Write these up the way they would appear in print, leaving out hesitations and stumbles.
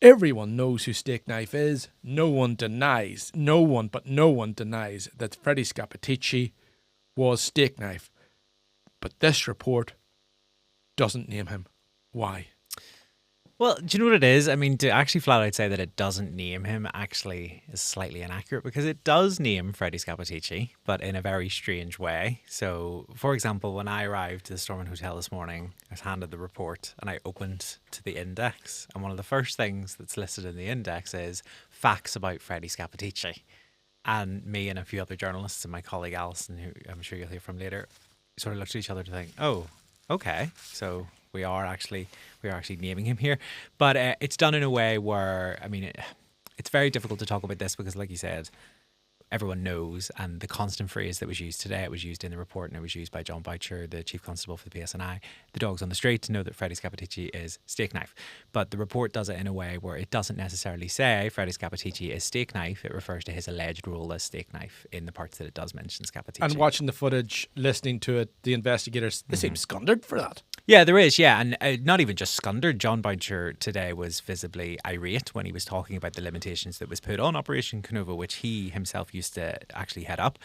Everyone knows who Stakeknife is. No one denies that Freddie Scappaticci was Stakeknife. But this report doesn't name him. Why? Well, do you know what it is? I mean, to actually flat out say that it doesn't name him actually is slightly inaccurate, because it does name Freddie Scappaticci, but in a very strange way. So, for example, when I arrived to the Stormont Hotel this morning, I was handed the report and I opened to the index. And one of the first things that's listed in the index is facts about Freddie Scappaticci. And me and a few other journalists and my colleague Alison, who I'm sure you'll hear from later, sort of looked at each other to think, oh, okay, so we are actually naming him here. But it's done in a way where, I mean, it's very difficult to talk about this because, like you said, everyone knows, and the constant phrase that was used today, it was used in the report and it was used by John Boucher, the Chief Constable for the PSNI, the dogs on the street, to know that Freddie Scappaticci is Stakeknife. But the report does it in a way where it doesn't necessarily say Freddie Scappaticci is Stakeknife. It refers to his alleged role as Stakeknife in the parts that it does mention Scappaticci. And watching the footage, listening to it, the investigators, they seem scundered for that. Yeah, there is, yeah. And not even just scundered. John Boucher today was visibly irate when he was talking about the limitations that was put on Operation Kenova, which he himself used to actually head up.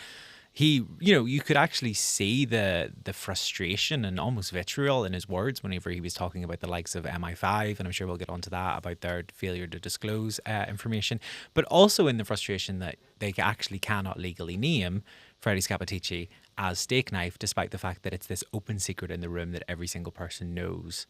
He, you could actually see the frustration and almost vitriol in his words whenever he was talking about the likes of MI5, and I'm sure we'll get onto that, about their failure to disclose information, but also in the frustration that they actually cannot legally name Freddie Scappaticci as Stakeknife, despite the fact that it's this open secret in the room that every single person knows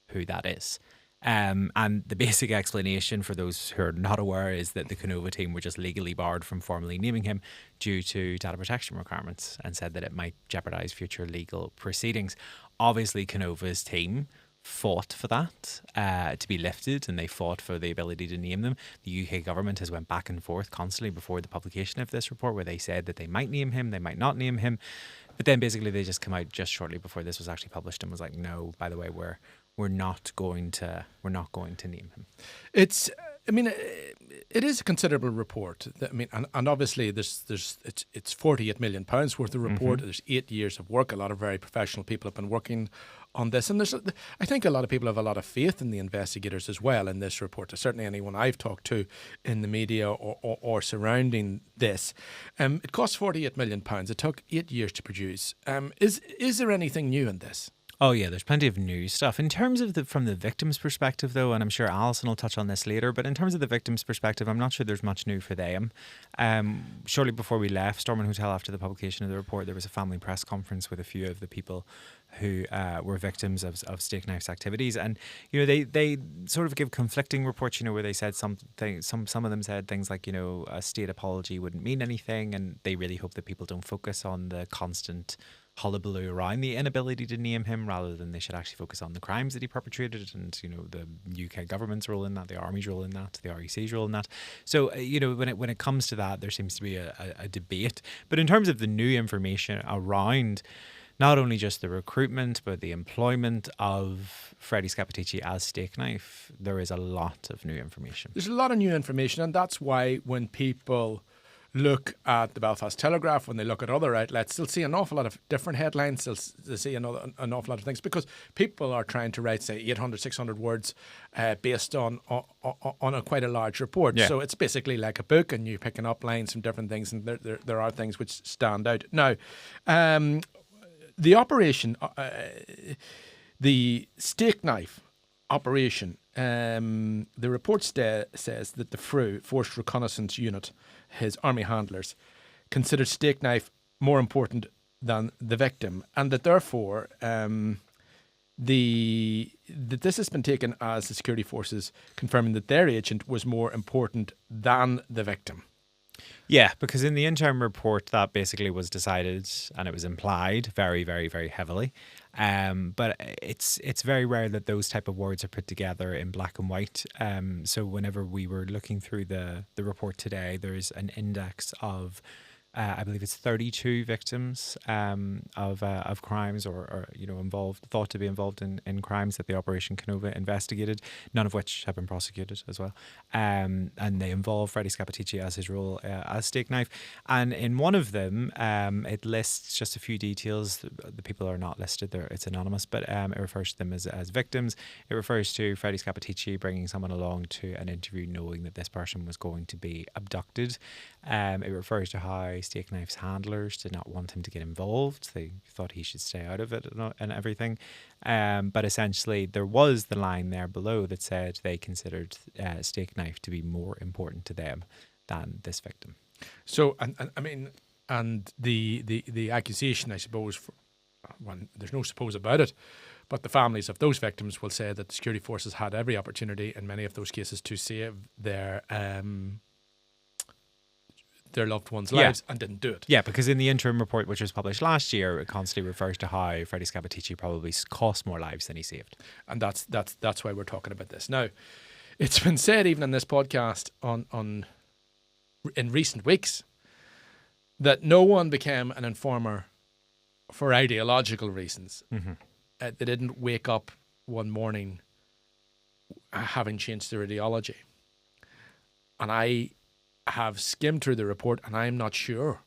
who that is. And the basic explanation for those who are not aware is that the Kenova team were just legally barred from formally naming him due to data protection requirements, and said that it might jeopardise future legal proceedings. Obviously, Kenova's team fought for that to be lifted, and they fought for the ability to name them. The UK government has went back and forth constantly before the publication of this report, where they said that they might name him, they might not name him, but then basically they just come out just shortly before this was actually published and was like, no, by the way, we're not going to name him. It is a considerable report. I mean, and obviously it's £48 million worth of report. There's 8 years of work. A lot of very professional people have been working on this, and I think a lot of people have a lot of faith in the investigators as well in this report. Certainly anyone I've talked to in the media or surrounding this. It cost £48 million. It took 8 years to produce. Is there anything new in this? Oh yeah, there's plenty of new stuff. In terms of from the victim's perspective, though, and I'm sure Alison will touch on this later, but in terms of the victim's perspective, I'm not sure there's much new for them. Shortly before we left Stormont Hotel after the publication of the report, there was a family press conference with a few of the people who were victims of Stakeknife's activities, and they sort of give conflicting reports. Where they said something. Some of them said things like a state apology wouldn't mean anything, and they really hope that people don't focus on the constant hullabaloo around the inability to name him, rather than they should actually focus on the crimes that he perpetrated, and the UK government's role in that, the army's role in that, the REC's role in that. So when it comes to that, there seems to be a debate. But in terms of the new information around not only just the recruitment but the employment of Freddie Scappaticci as Stakeknife, there is a lot of new information. There's a lot of new information, and that's why when people look at the Belfast Telegraph, when they look at other outlets, they'll see an awful lot of different headlines. They'll see an awful lot of things, because people are trying to write, say, 800, 600 words based on quite a large report. Yeah. So it's basically like a book, and you're picking up lines from different things, and there are things which stand out. Now, the operation, the Stakeknife operation, the report says that the FRU, Forced Reconnaissance Unit, his army handlers, considered Stakeknife more important than the victim, and that therefore that this has been taken as the security forces confirming that their agent was more important than the victim. Yeah, because in the interim report that basically was decided, and it was implied very, very, very heavily. But it's very rare that those type of words are put together in black and white. So whenever we were looking through the report today, there's an index of I believe it's 32 victims of crimes or thought to be involved in crimes that the Operation Kenova investigated, none of which have been prosecuted as well. And they involve Freddie Scappaticci as his role as Stakeknife. And in one of them, it lists just a few details. The people are not listed there; it's anonymous, but it refers to them as victims. It refers to Freddie Scappaticci bringing someone along to an interview, knowing that this person was going to be abducted. It refers to how Stakeknife's handlers did not want him to get involved. They thought he should stay out of it and everything. But essentially, there was the line there below that said they considered Stakeknife to be more important to them than this victim. So, and the accusation, I suppose, there's no suppose about it, but the families of those victims will say that the security forces had every opportunity in many of those cases to save their loved ones' lives and didn't do it. Yeah, because in the interim report, which was published last year, it constantly refers to how Freddie Scappaticci probably cost more lives than he saved. And that's why we're talking about this. Now, it's been said even in this podcast in recent weeks that no one became an informer for ideological reasons. Mm-hmm. They didn't wake up one morning having changed their ideology. And I have skimmed through the report, and I'm not sure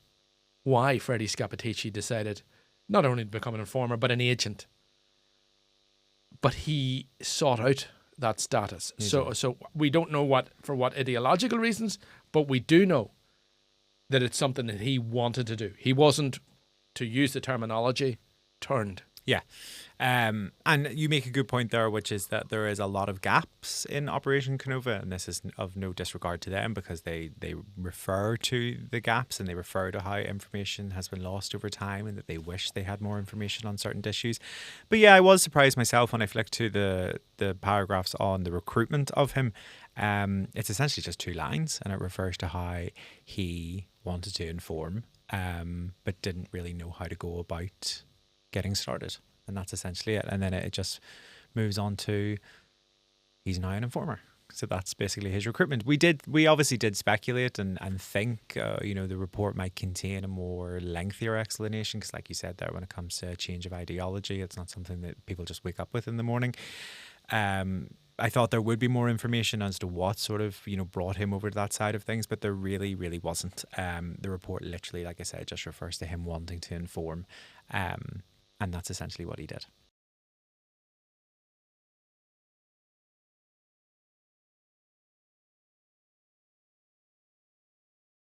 why Freddie Scappaticci decided not only to become an informer, but an agent. But he sought out that status. So we don't know for what ideological reasons, but we do know that it's something that he wanted to do. He wasn't, to use the terminology, turned. Yeah. And you make a good point there, which is that there is a lot of gaps in Operation Kenova, and this is of no disregard to them because they refer to the gaps and they refer to how information has been lost over time and that they wish they had more information on certain issues. But yeah, I was surprised myself when I flicked to the paragraphs on the recruitment of him. It's essentially just 2 lines, and it refers to how he wanted to inform but didn't really know how to go about getting started. And that's essentially it. And then it just moves on to he's now an informer. So that's basically his recruitment. We obviously did speculate and think, the report might contain a more lengthier explanation because, like you said there, when it comes to a change of ideology, it's not something that people just wake up with in the morning. I thought there would be more information as to what sort of, brought him over to that side of things, but there really, really wasn't. The report literally, like I said, just refers to him wanting to inform. And that's essentially what he did.